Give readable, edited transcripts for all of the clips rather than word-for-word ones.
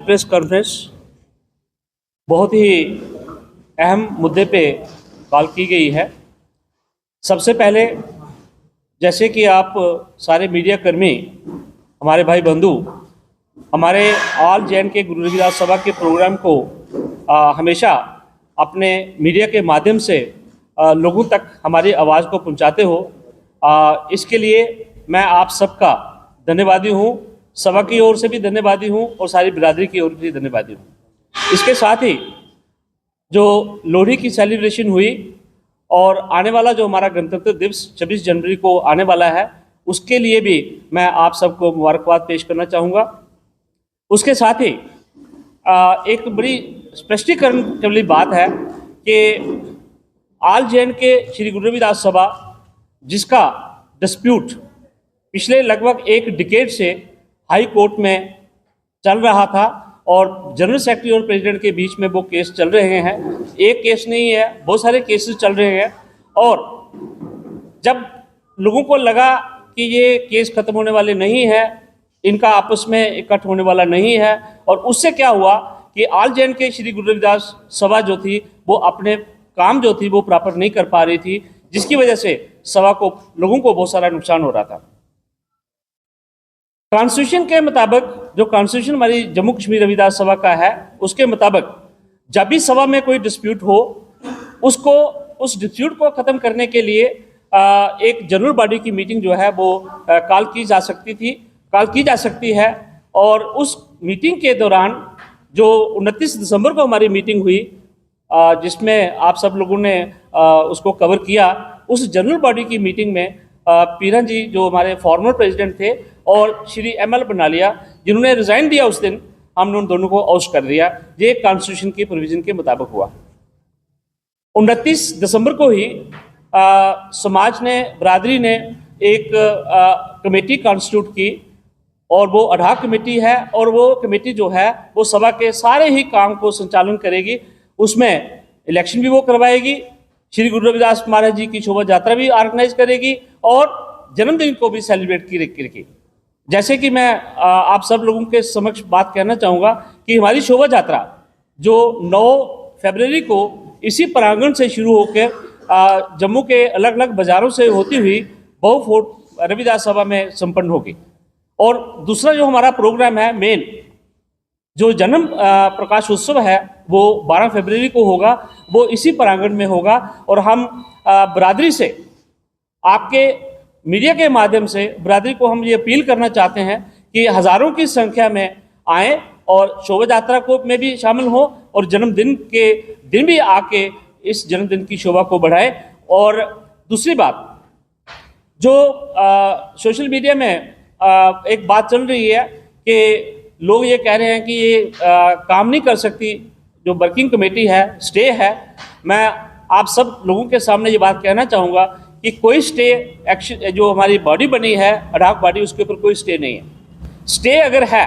Press conference बहुत ही अहम मुद्दे पे कॉल की गई है। सबसे पहले जैसे कि आप सारे मीडिया कर्मी, हमारे भाई बंधु, हमारे ऑल जे.एंड.के गुरु रविदास सभा के प्रोग्राम को हमेशा अपने मीडिया के माध्यम से लोगों तक हमारी आवाज़ को पहुंचाते हो, इसके लिए मैं आप सबका धन्यवादी हूं। सभा की ओर से भी धन्यवादी हूं और सारी बिरादरी की ओर से भी धन्यवादी हूं। इसके साथ ही जो लोहड़ी की सेलिब्रेशन हुई और आने वाला जो हमारा गणतंत्र दिवस 26 जनवरी को आने वाला है, उसके लिए भी मैं आप सबको मुबारकबाद पेश करना चाहूँगा। उसके साथ ही एक बड़ी स्पष्टीकरण वाली बात है कि ऑल जे.एंड.के श्री गुरु रविदास सभा, जिसका डिस्प्यूट पिछले लगभग एक डिकेड से हाई कोर्ट में चल रहा था और जनरल सेक्रेटरी और प्रेसिडेंट के बीच में वो केस चल रहे हैं। एक केस नहीं है, बहुत सारे केसेस चल रहे हैं। और जब लोगों को लगा कि ये केस खत्म होने वाले नहीं है, इनका आपस में इकट्ठ होने वाला नहीं है, और उससे क्या हुआ कि ऑल जे.एंड.के श्री गुरु रविदास सभा जो थी वो अपने काम जो थी वो प्रॉपर नहीं कर पा रही थी, जिसकी वजह से सभा को, लोगों को बहुत सारा नुकसान हो रहा था। कॉन्स्टिट्यूशन के मुताबिक, जो कॉन्स्टिट्यूशन हमारी जम्मू कश्मीर रविदास सभा का है, उसके मुताबिक जब भी सभा में कोई डिस्प्यूट हो, उसको उस डिस्प्यूट को ख़त्म करने के लिए एक जनरल बॉडी की मीटिंग जो है वो कॉल की जा सकती है। और उस मीटिंग के दौरान जो 29 दिसंबर को हमारी मीटिंग हुई, जिसमें आप सब लोगों ने उसको कवर किया, उस जनरल बॉडी की मीटिंग में पीरन जी जो हमारे फॉर्मर प्रेसिडेंट थे और श्री एम.एल. बनालिया जिन्होंने रिज़ाइन दिया, उस दिन हमने उन दोनों को आउट कर दिया। ये कॉन्स्टिट्यूशन की प्रोविजन के मुताबिक हुआ। 29 दिसंबर को ही समाज ने, बरादरी ने एक कमेटी कॉन्स्टिट्यूट की और वो अडॉक कमेटी है, और वो कमेटी जो है वो सभा के सारे ही काम को संचालन करेगी। उसमें इलेक्शन भी वो करवाएगी, श्री गुरु रविदास महाराज जी की शोभा यात्रा भी ऑर्गेनाइज करेगी और जन्मदिन को भी सेलिब्रेट करेगी। जैसे कि मैं आप सब लोगों के समक्ष बात कहना चाहूँगा कि हमारी शोभा यात्रा जो 9 फरवरी को इसी प्रांगण से शुरू होकर जम्मू के अलग अलग बाज़ारों से होती हुई बहु फोर्ट रविदास सभा में संपन्न होगी। और दूसरा जो हमारा प्रोग्राम है मेन, जो जन्म प्रकाश उत्सव है, वो 12 फरवरी को होगा, वो इसी प्रांगण में होगा। और हम बरादरी से, आपके मीडिया के माध्यम से बरादरी को हम ये अपील करना चाहते हैं कि हज़ारों की संख्या में आएँ और शोभा यात्रा को में भी शामिल हों और जन्मदिन के दिन भी आके इस जन्मदिन की शोभा को बढ़ाएं। और दूसरी बात, जो सोशल मीडिया में एक बात चल रही है कि लोग ये कह रहे हैं कि ये काम नहीं कर सकती, जो वर्किंग कमेटी है, स्टे है। मैं आप सब लोगों के सामने ये बात कहना चाहूँगा कि कोई स्टे एक्शन, जो हमारी बॉडी बनी है अडॉक बॉडी, उसके ऊपर कोई स्टे नहीं है। स्टे अगर है,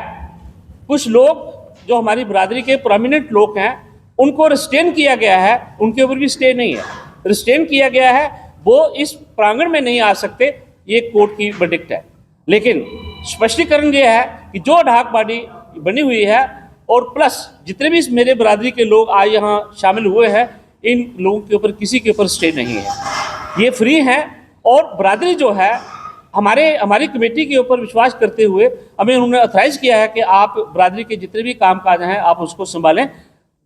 कुछ लोग जो हमारी बरादरी के प्रोमिनेंट लोग हैं उनको रिस्टेन किया गया है, उनके ऊपर भी स्टे नहीं है। रिस्टेन किया गया है, वो इस प्रांगण में नहीं आ सकते, ये कोर्ट की वर्डिक्ट है। लेकिन स्पष्टीकरण ये है कि जो अडॉक बॉडी बनी हुई है और प्लस जितने भी मेरे बरादरी के लोग आज यहाँ शामिल हुए हैं, इन लोगों के ऊपर किसी के ऊपर स्टे नहीं है, ये फ्री हैं। और बरादरी जो है हमारी कमेटी के ऊपर विश्वास करते हुए हमें उन्होंने ऑथराइज किया है कि आप बरादरी के जितने भी काम काज हैं आप उसको संभालें,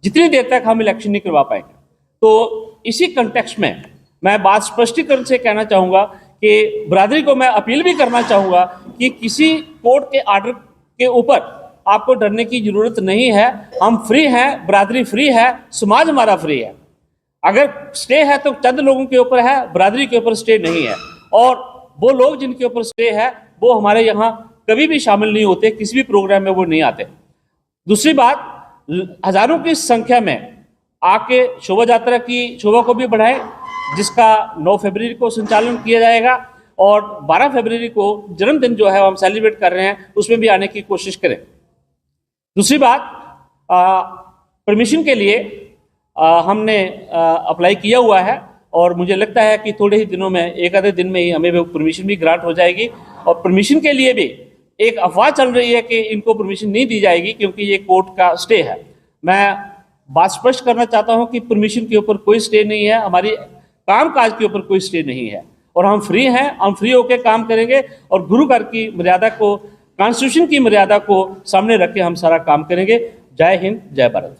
जितनी देर तक हम इलेक्शन नहीं करवा पाएंगे। तो इसी कंटेक्स्ट में मैं बात स्पष्टीकरण से कहना चाहूँगा कि बरादरी को मैं अपील भी करना चाहूँगा कि किसी कोर्ट के आर्डर के ऊपर आपको डरने की ज़रूरत नहीं है। हम फ्री हैं, बरादरी फ्री है, समाज हमारा फ्री है। अगर स्टे है तो चंद लोगों के ऊपर है, बरादरी के ऊपर स्टे नहीं है। और वो लोग जिनके ऊपर स्टे है वो हमारे यहाँ कभी भी शामिल नहीं होते, किसी भी प्रोग्राम में वो नहीं आते। दूसरी बात, हज़ारों की संख्या में आके शोभा यात्रा की शोभा को भी बढ़ाएं, जिसका 9 फरवरी को संचालन किया जाएगा और 12 फरवरी को जन्मदिन जो है हम सेलिब्रेट कर रहे हैं, उसमें भी आने की कोशिश करें। दूसरी बात, परमिशन के लिए हमने अप्लाई किया हुआ है और मुझे लगता है कि थोड़े ही दिनों में, एक आधे दिन में ही हमें वो परमिशन भी ग्रांट हो जाएगी। और परमिशन के लिए भी एक अफवाह चल रही है कि इनको परमिशन नहीं दी जाएगी क्योंकि ये कोर्ट का स्टे है। मैं बात स्पष्ट करना चाहता हूं कि परमिशन के ऊपर कोई स्टे नहीं है, हमारी कामकाज के ऊपर कोई स्टे नहीं है और हम फ्री हैं, हम फ्री होकर काम करेंगे और गुरु घर की मर्यादा को, कॉन्स्टिट्यूशन की मर्यादा को सामने रख के हम सारा काम करेंगे। जय हिंद, जय भारत।